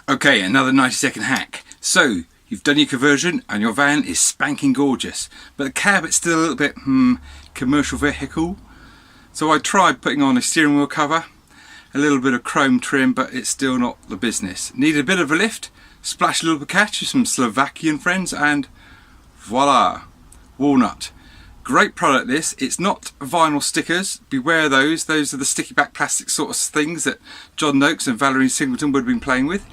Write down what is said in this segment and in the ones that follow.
Okay, another 90-second hack. So, you've done your conversion and your van is spanking gorgeous, but the cab it's still a little bit, commercial vehicle. So I tried putting on a steering wheel cover, a little bit of chrome trim, but it's still not the business. Needed a bit of a lift, splashed a little bit of cash with some Slovakian friends, and voila, walnut. Great product this. It's not vinyl stickers, beware those. Those are the sticky back plastic sort of things that John Noakes and Valerie Singleton would have been playing with.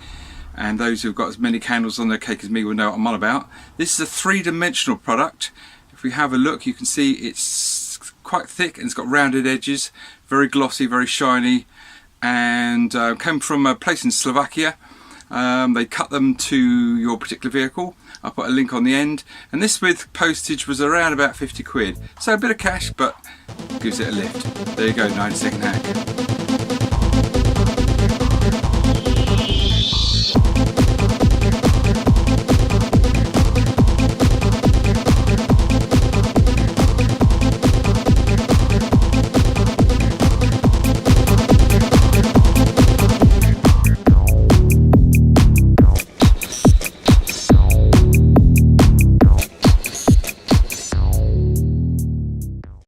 And those who've got as many candles on their cake as me will know what I'm on about. This is a three-dimensional product. If we have a look, you can see it's quite thick and it's got rounded edges, very glossy, very shiny, and came from a place in Slovakia. They cut them to your particular vehicle. I'll put a link on the end, and this with postage was around about 50 quid. So a bit of cash, but gives it a lift. There you go, 90-second hack.